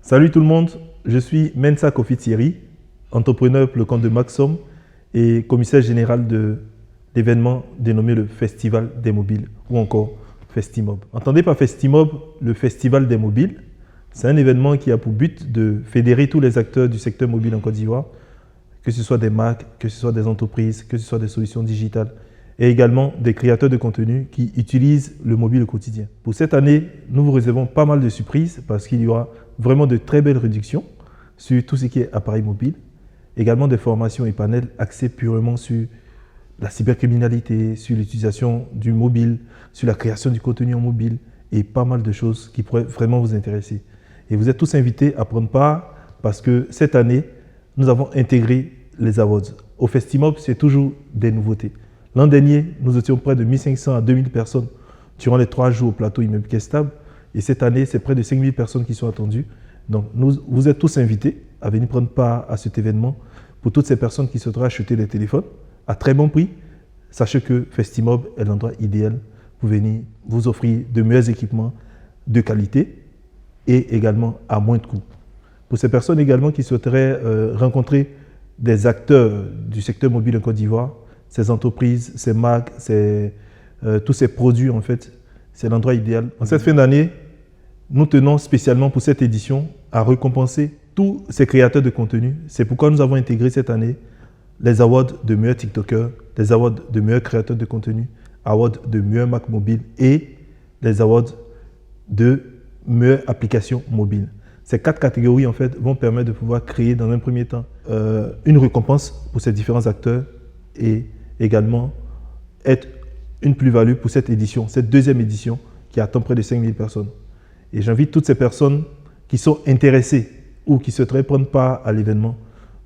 Salut tout le monde, je suis Mensa Kofi Thierry, entrepreneur pour le compte de Maxom et commissaire général de l'événement dénommé le Festival des mobiles ou encore Festimob. Entendez par Festimob le Festival des mobiles. C'est un événement qui a pour but de fédérer tous les acteurs du secteur mobile en Côte d'Ivoire, que ce soit des marques, que ce soit des entreprises, que ce soit des solutions digitales et également des créateurs de contenu qui utilisent le mobile au quotidien. Pour cette année, nous vous réservons pas mal de surprises parce qu'il y aura vraiment de très belles réductions sur tout ce qui est appareil mobile, également des formations et panels axés purement sur la cybercriminalité, sur l'utilisation du mobile, sur la création du contenu en mobile et pas mal de choses qui pourraient vraiment vous intéresser. Et vous êtes tous invités à prendre part parce que cette année, nous avons intégré les awards. Au Festimob, c'est toujours des nouveautés. L'an dernier, nous étions près de 1500 à 2000 personnes durant les 3 jours au plateau Immeuble Kestable. Et cette année, c'est près de 5000 personnes qui sont attendues. Donc, vous êtes tous invités à venir prendre part à cet événement. Pour toutes ces personnes qui souhaiteraient acheter des téléphones à très bon prix, sachez que Festimob est l'endroit idéal pour venir vous offrir de meilleurs équipements de qualité et également à moins de coûts. Pour ces personnes également qui souhaiteraient rencontrer des acteurs du secteur mobile en Côte d'Ivoire, ces entreprises, ces marques, tous ces produits, en fait, c'est l'endroit idéal. En cette fin d'année, nous tenons spécialement pour cette édition à récompenser tous ces créateurs de contenu. C'est pourquoi nous avons intégré cette année les awards de meilleurs TikTokers, les awards de meilleurs créateurs de contenu, awards de meilleurs Mac mobiles et les awards de meilleures applications mobiles. Ces 4 catégories, en fait, vont permettre de pouvoir créer dans un premier temps une récompense pour ces différents acteurs et également être une plus-value pour cette édition, cette deuxième édition qui attend près de 5000 personnes. Et j'invite toutes ces personnes qui sont intéressées ou qui souhaiteraient prendre part à l'événement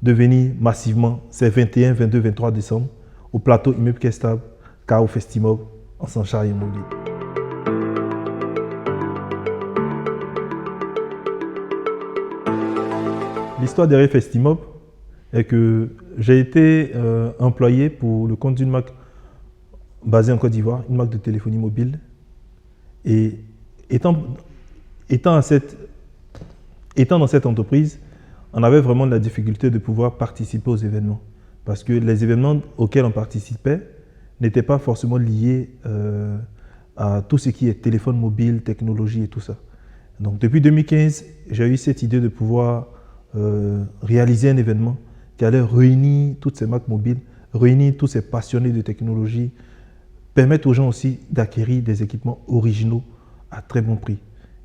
de venir massivement ces 21, 22, 23 décembre au plateau Immeuble Kestable, car au Festimob, on s'en charge immobilier. L'histoire derrière Festimob est que j'ai été employé pour le compte d'une marque basée en Côte d'Ivoire, une marque de téléphonie mobile. Et étant dans cette entreprise, on avait vraiment de la difficulté de pouvoir participer aux événements. Parce que les événements auxquels on participait n'étaient pas forcément liés à tout ce qui est téléphone mobile, technologie et tout ça. Donc depuis 2015, j'ai eu cette idée de pouvoir réaliser un événement qui allait réunir toutes ces marques mobiles, réunir tous ces passionnés de technologie, permettre aux gens aussi d'acquérir des équipements originaux à très bon prix.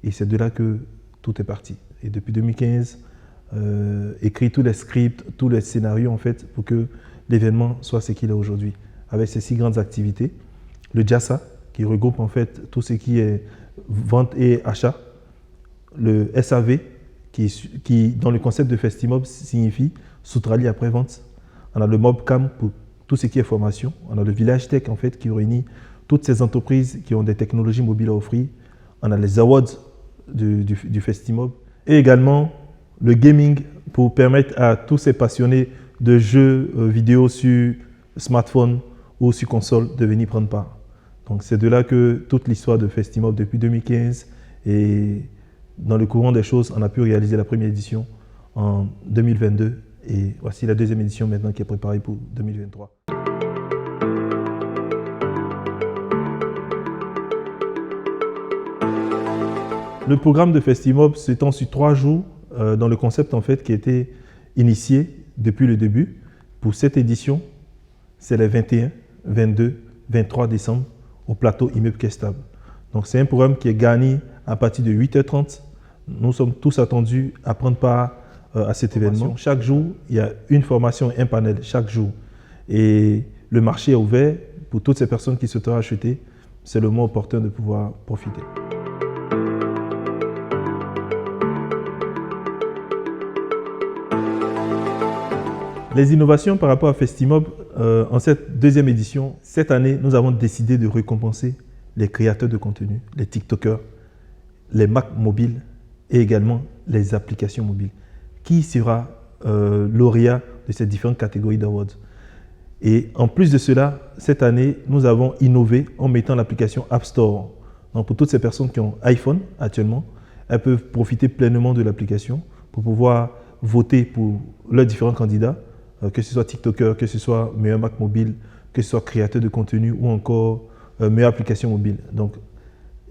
Et c'est de là que tout est parti. Et depuis 2015, écrit tous les scripts, tous les scénarios en fait pour que l'événement soit ce qu'il est aujourd'hui. Avec ces 6 grandes activités, le JASA qui regroupe en fait tout ce qui est vente et achat, le SAV qui dans le concept de Festimob signifie Soutrali après-vente. On a le Mobcam pour tout ce qui est formation. On a le Village Tech en fait qui réunit toutes ces entreprises qui ont des technologies mobiles à offrir. On a les awards du Festimob et également le gaming pour permettre à tous ces passionnés de jeux vidéo sur smartphone ou sur console de venir prendre part. Donc c'est de là que toute l'histoire de Festimob depuis 2015 et dans le courant des choses, on a pu réaliser la première édition en 2022 et voici la deuxième édition maintenant qui est préparée pour 2023. Le programme de Festimob s'étend sur 3 jours dans le concept en fait qui a été initié depuis le début. Pour cette édition, c'est les 21, 22, 23 décembre au plateau Immeuble Kestable. Donc c'est un programme qui est gagné à partir de 8h30. Nous sommes tous attendus à prendre part à cet événement. Chaque jour, il y a une formation, un panel chaque jour. Et le marché est ouvert pour toutes ces personnes qui souhaitent acheter. C'est le moment opportun de pouvoir profiter. Les innovations par rapport à Festimob, en cette deuxième édition, cette année, nous avons décidé de récompenser les créateurs de contenu, les TikTokers, les Mac mobiles et également les applications mobiles. Qui sera lauréat de ces différentes catégories d'awards? Et en plus de cela, cette année, nous avons innové en mettant l'application App Store. Donc pour toutes ces personnes qui ont iPhone actuellement, elles peuvent profiter pleinement de l'application pour pouvoir voter pour leurs différents candidats, que ce soit TikToker, que ce soit meilleur Mac mobile, que ce soit créateur de contenu ou encore meilleure application mobile. Donc,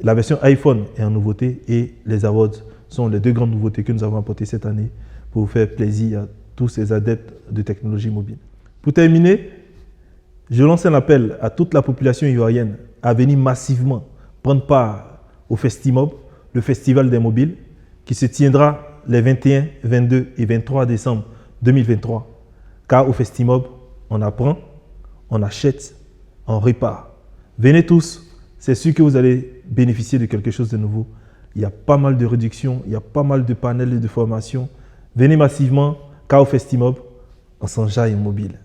la version iPhone est en nouveauté et les awards sont les deux grandes nouveautés que nous avons apportées cette année pour faire plaisir à tous ces adeptes de technologie mobile. Pour terminer, je lance un appel à toute la population ivoirienne à venir massivement prendre part au Festimob, le festival des mobiles, qui se tiendra les 21, 22 et 23 décembre 2023. Car au Festimob, on apprend, on achète, on répare. Venez tous, c'est sûr que vous allez bénéficier de quelque chose de nouveau. Il y a pas mal de réductions, il y a pas mal de panels et de formations. Venez massivement, car au Festimob, on s'enjaille mobile.